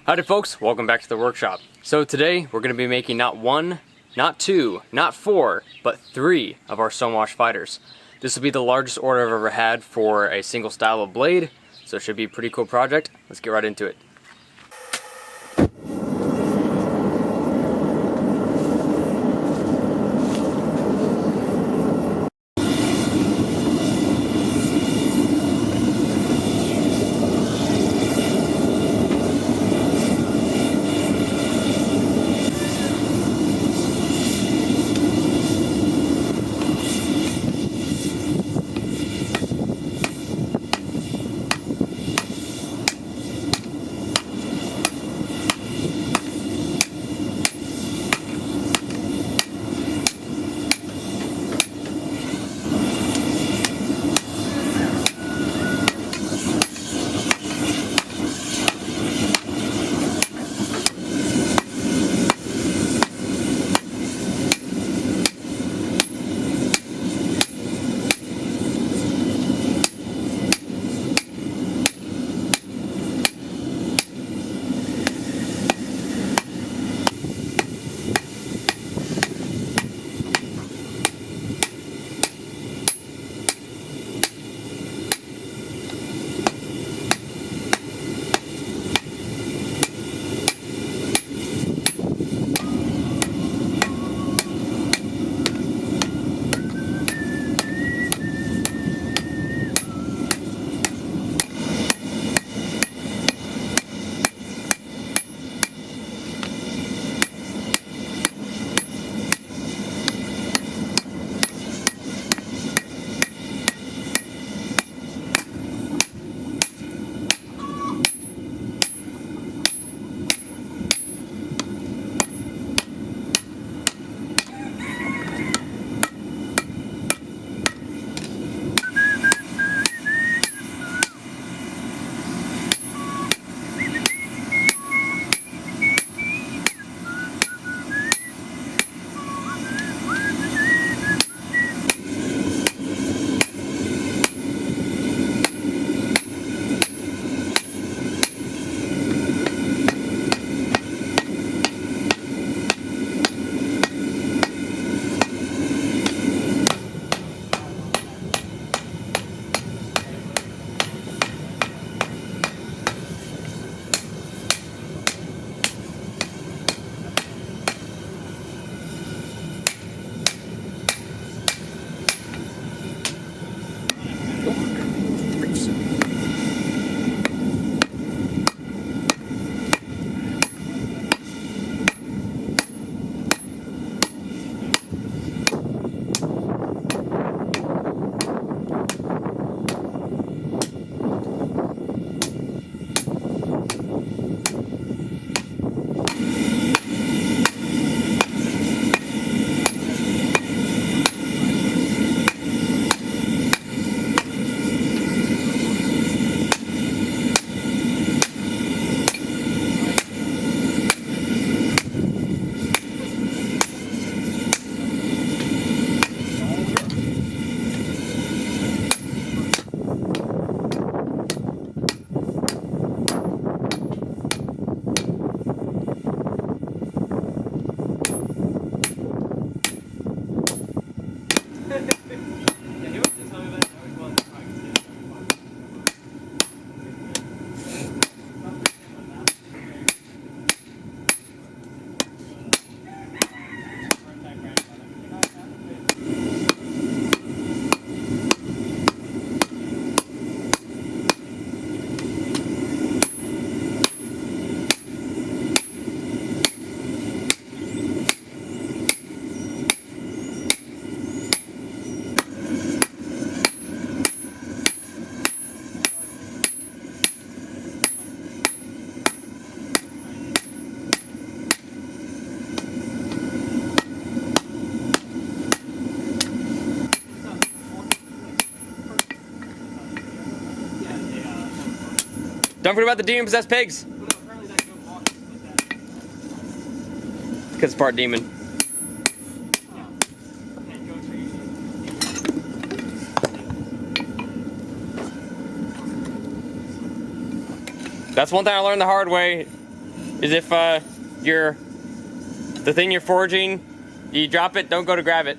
Howdy folks, welcome back to the workshop. So today we're going to be making not one, not two, not four, but three of our stonewash fighters. This will be the largest order I've ever had for a single style of blade, so it should be a pretty cool project. Let's get right into it. Don't forget about the demon-possessed pigs. Because it's part demon. That's one thing I learned the hard way. is if the thing you're forging, you drop it, don't go to grab it.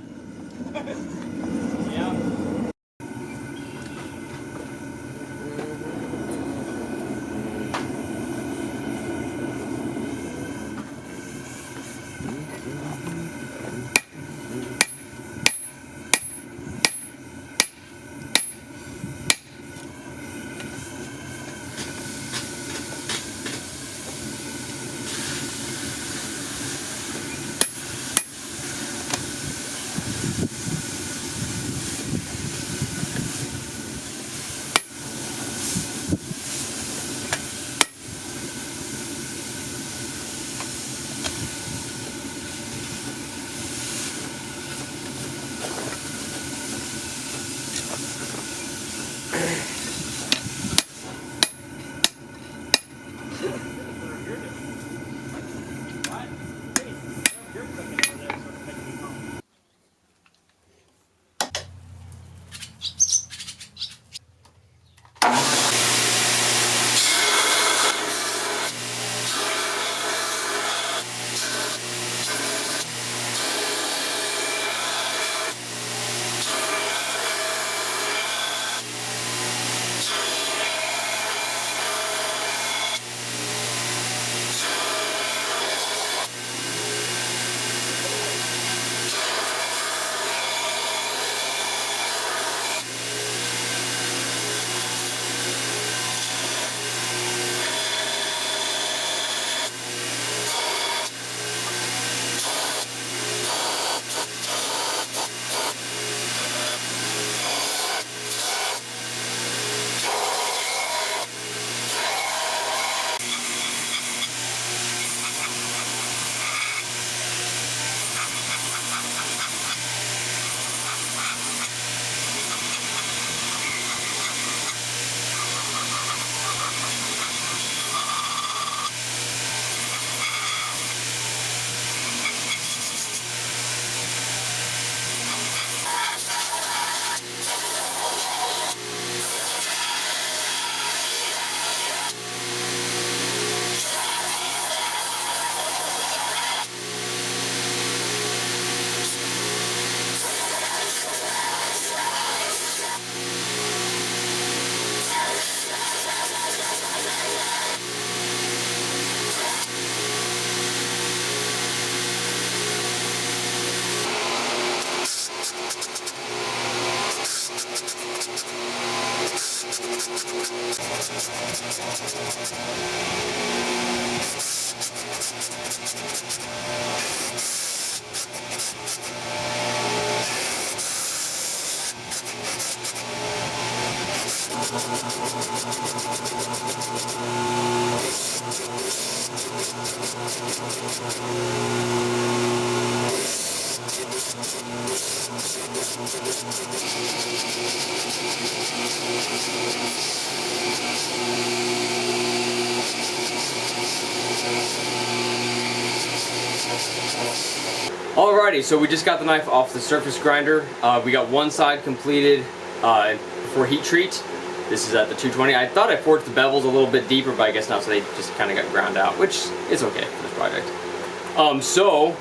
Alrighty, so we just got the knife off the surface grinder. We got one side completed for heat treat. This is at the 220. I thought I forged the bevels a little bit deeper, but I guess not, so they just kind of got ground out, which is okay for this project. So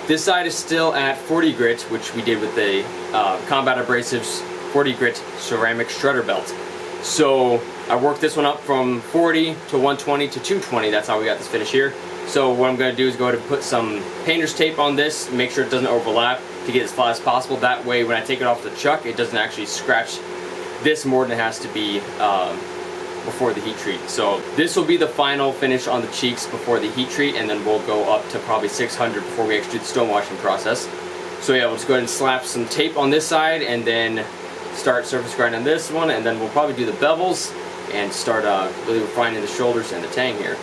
this side is still at 40 grit, which we did with the Combat Abrasives 40 grit ceramic shredder belt. So I worked this one up from 40 to 120 to 220. That's how we got this finish here. So what I'm going to do is go ahead and put some painter's tape on this, make sure it doesn't overlap to get as flat as possible. That way when I take it off the chuck, it doesn't actually scratch this more than it has to be before the heat treat. So this will be the final finish on the cheeks before the heat treat, and then we'll go up to probably 600 before we actually do the stone washing process. So yeah, we'll just go ahead and slap some tape on this side and then start surface grinding this one, and then we'll probably do the bevels and start really refining the shoulders and the tang here.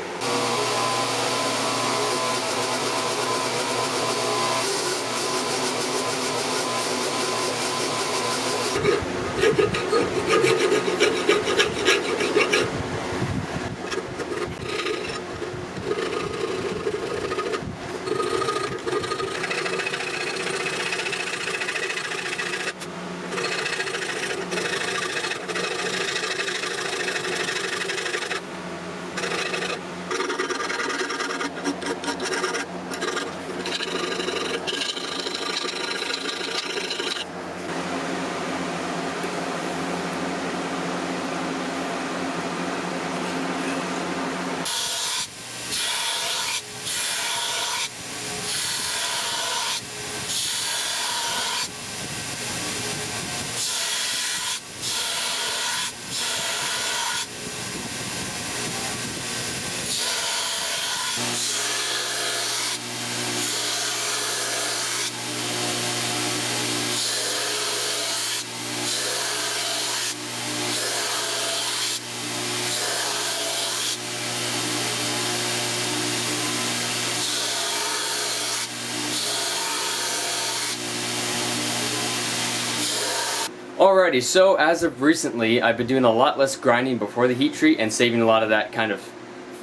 Alrighty, so as of recently, I've been doing a lot less grinding before the heat treat and saving a lot of that kind of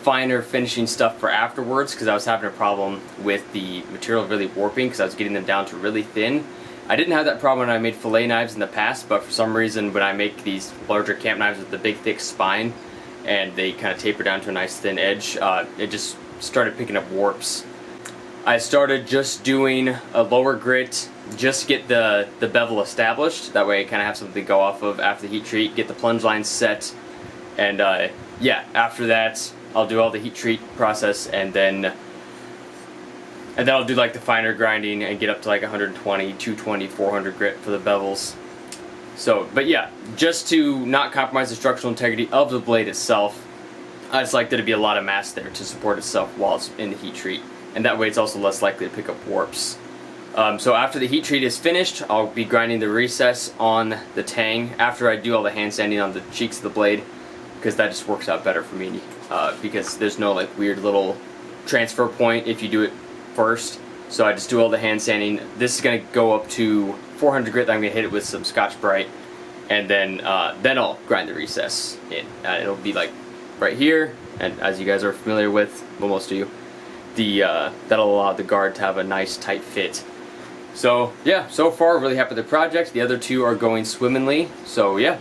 finer finishing stuff for afterwards, because I was having a problem with the material really warping because I was getting them down to really thin. I didn't have that problem when I made fillet knives in the past, but for some reason when I make these larger camp knives with the big thick spine and they kind of taper down to a nice thin edge, it just started picking up warps. I started just doing a lower grit, just get the bevel established. That way I kind of have something to go off of after the heat treat, get the plunge line set, and yeah, after that I'll do all the heat treat process, and then I'll do like the finer grinding and get up to like 120, 220, 400 grit for the bevels. So, but yeah, just to not compromise the structural integrity of the blade itself, I just like there to be a lot of mass there to support itself while it's in the heat treat. And that way it's also less likely to pick up warps. So after the heat treat is finished, I'll be grinding the recess on the tang after I do all the hand sanding on the cheeks of the blade, because that just works out better for me, because there's no like weird little transfer point if you do it first. So I just do all the hand sanding. This is going to go up to 400 grit. I'm going to hit it with some Scotch-Brite, and then I'll grind the recess in. It'll be like right here, and as you guys are familiar with, well, most of you, that'll allow the guard to have a nice tight fit. So yeah, so far really happy with the project. The other two are going swimmingly, so yeah.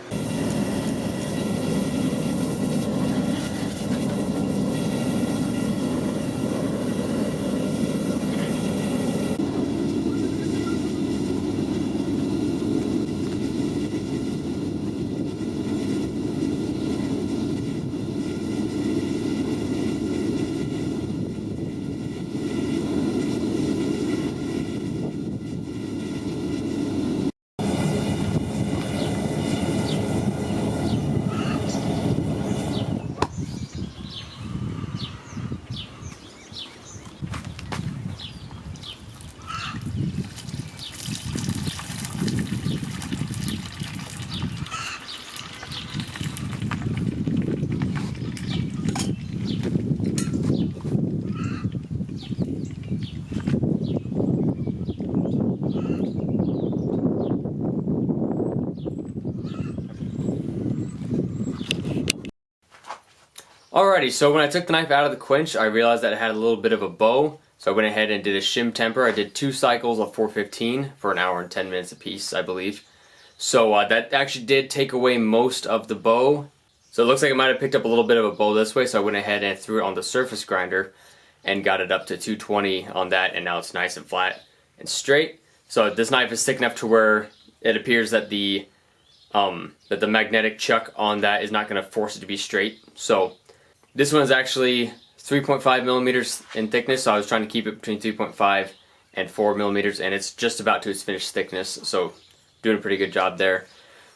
Alrighty, so when I took the knife out of the quench, I realized that it had a little bit of a bow, so I went ahead and did a shim temper. I did 2 cycles of 415 for an hour and 10 minutes apiece, I believe. So that actually did take away most of the bow. So it looks like it might have picked up a little bit of a bow this way, so I went ahead and threw it on the surface grinder and got it up to 220 on that, and now it's nice and flat and straight. So this knife is thick enough to where it appears that the magnetic chuck on that is not going to force it to be straight. So this one is actually 3.5 millimeters in thickness, so I was trying to keep it between 3.5 and 4 millimeters, and it's just about to its finished thickness, so doing a pretty good job there.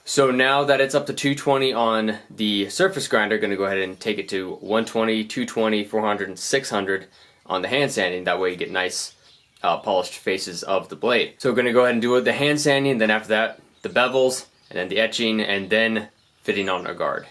So now that it's up to 220 on the surface grinder, going to go ahead and take it to 120, 220, 400, and 600 on the hand sanding. That way you get nice polished faces of the blade. So we're going to go ahead and do the hand sanding, then after that the bevels, and then the etching, and then fitting on our guard.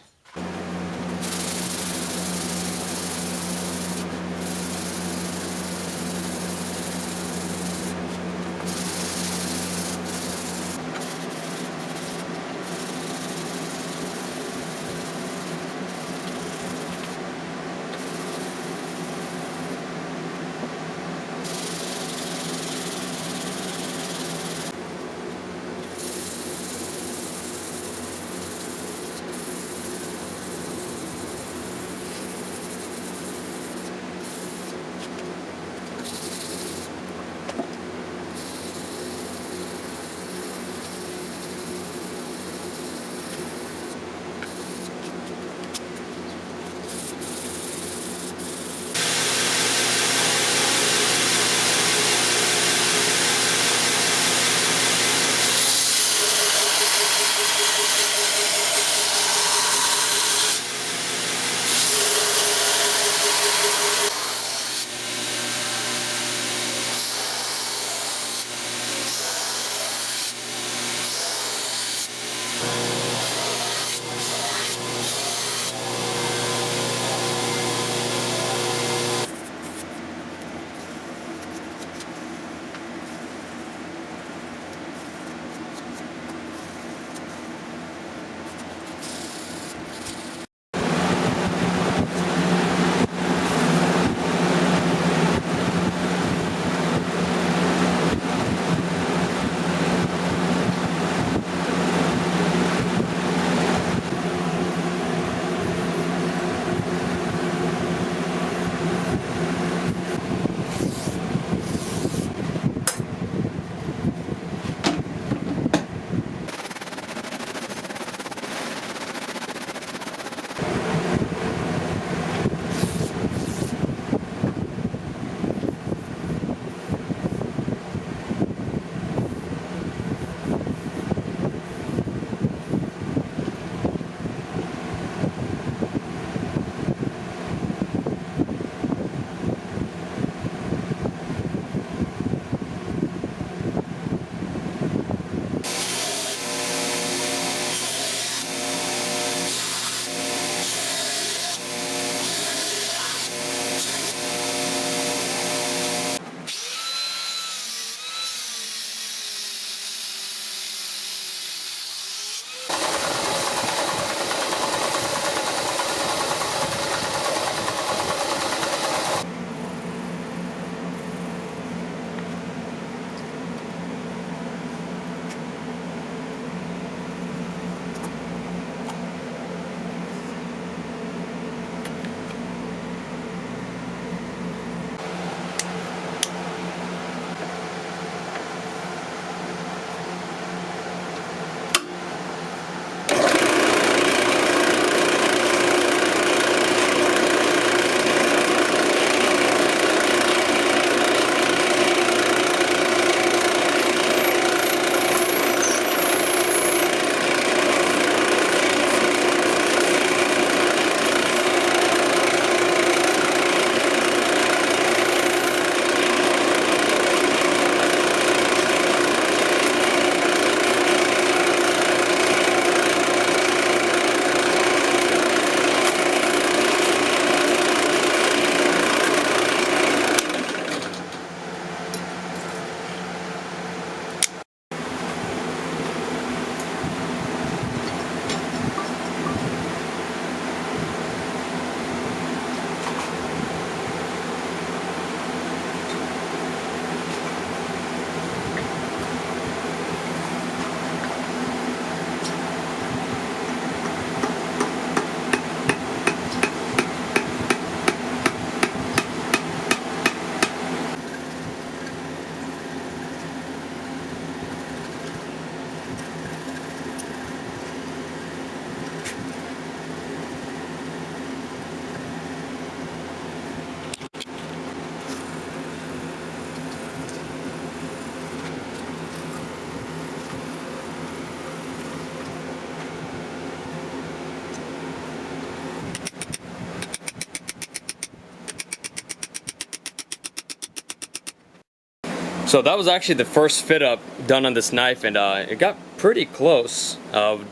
So that was actually the first fit up done on this knife, and it got pretty close.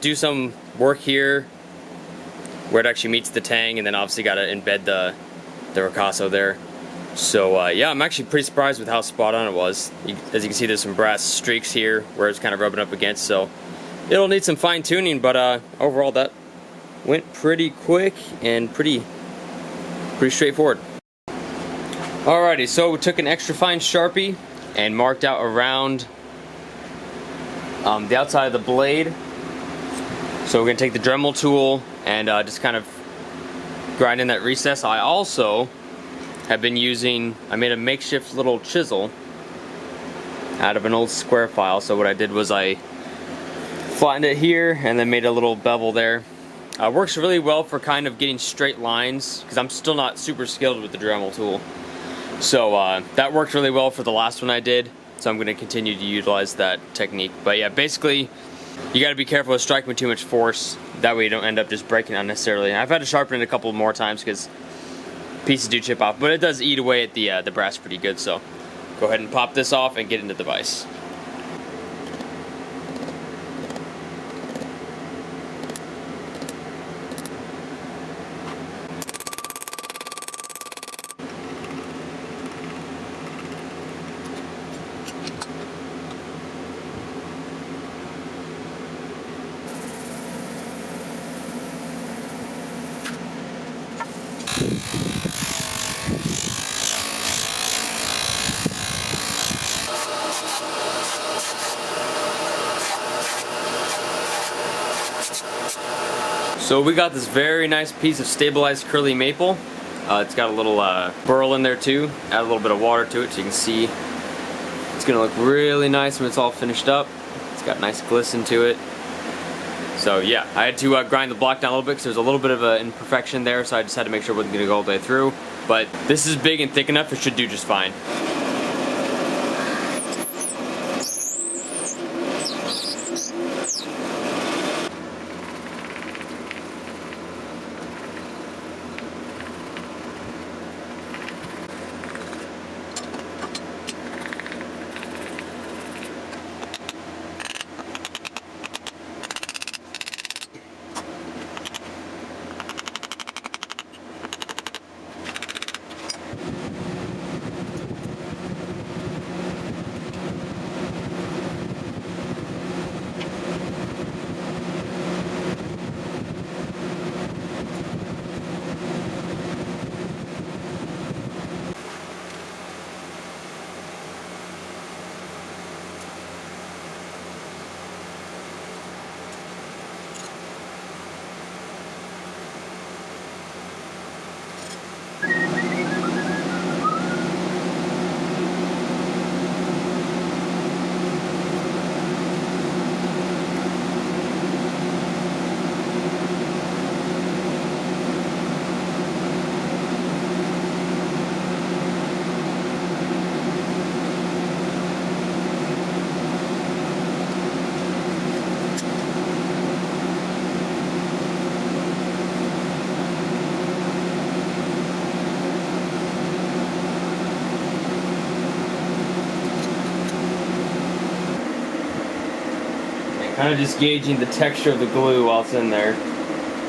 Do some work here where it actually meets the tang, and then obviously got to embed the ricasso there. So yeah, I'm actually pretty surprised with how spot on it was. As you can see, there's some brass streaks here where it's kind of rubbing up against, so it'll need some fine tuning, but overall that went pretty quick and pretty straightforward. Alrighty, so we took an extra fine Sharpie and marked out around the outside of the blade. So we're going to take the Dremel tool and just kind of grind in that recess. I also have been using, I made a makeshift little chisel out of an old square file. So what I did was I flattened it here and then made a little bevel there. Works really well for kind of getting straight lines, because I'm still not super skilled with the Dremel tool. So that worked really well for the last one I did, so I'm going to continue to utilize that technique. But yeah, basically, you got to be careful with striking with too much force. That way you don't end up just breaking unnecessarily. I've had to sharpen it a couple more times because pieces do chip off, but it does eat away at the brass pretty good. So go ahead and pop this off and get into the vise. So we got this very nice piece of stabilized curly maple. It's got a little burl in there too. Add a little bit of water to it so you can see it's gonna look really nice when it's all finished up. It's got nice glisten to it. So yeah, I had to grind the block down a little bit because there's a little bit of an imperfection there, so I just had to make sure it wasn't gonna go all the way through. But this is big and thick enough, it should do just fine. Kind of just gauging the texture of the glue while it's in there.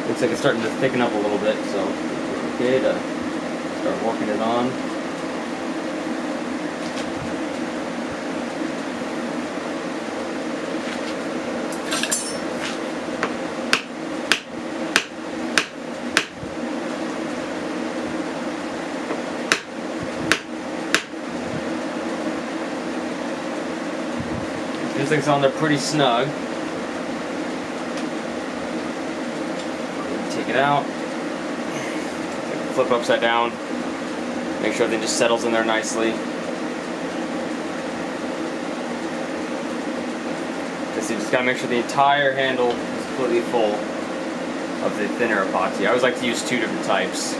Looks like it's starting to thicken up a little bit, so it's okay to start working it on. This thing's on there pretty snug. Take it out, flip upside down, make sure everything just settles in there nicely. You just gotta make sure the entire handle is completely full of the thinner epoxy. I always like to use two different types.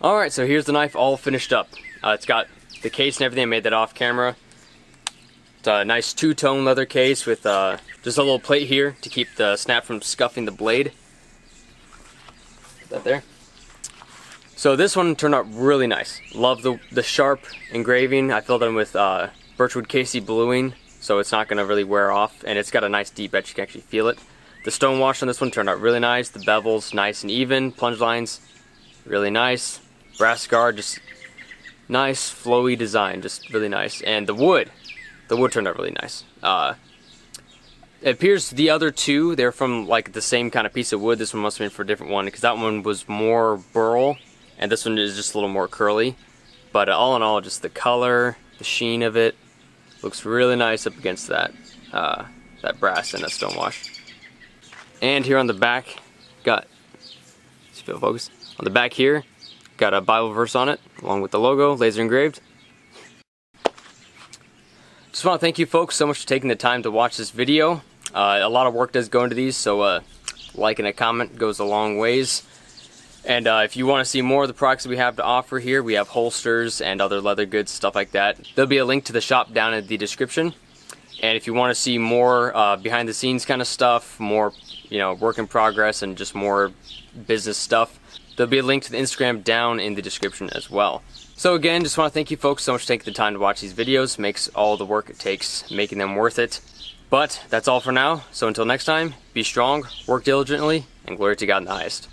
Alright, so here's the knife all finished up. It's got the case and everything. I made that off camera. It's a nice two-tone leather case with just a little plate here to keep the snap from scuffing the blade. Put that there. So this one turned out really nice. Love the sharp engraving. I filled in with birchwood Casey bluing, so it's not going to really wear off, and it's got a nice deep edge. You can actually feel it. The stone wash on this one turned out really nice. The bevel's nice and even. Plunge lines, really nice. Brass guard, just nice, flowy design, just really nice. And the wood turned out really nice. It appears the other two, they're from like the same kind of piece of wood. This one must have been for a different one, because that one was more burl, and this one is just a little more curly. But all in all, just the color, the sheen of it, looks really nice up against that, that brass and that stone wash. And here on the back, got, see if it'll focus, on the back here, got a Bible verse on it, along with the logo, laser engraved. Just want to thank you folks so much for taking the time to watch this video. A lot of work does go into these, so like and a comment goes a long ways. And if you want to see more of the products that we have to offer here, we have holsters and other leather goods, stuff like that. There'll be a link to the shop down in the description. And if you want to see more behind the scenes kind of stuff, more work in progress, and just more business stuff, there'll be a link to the Instagram down in the description as well. So again, just want to thank you folks so much for taking the time to watch these videos. Makes all the work it takes making them worth it. But that's all for now. So until next time, be strong, work diligently, and glory to God in the highest.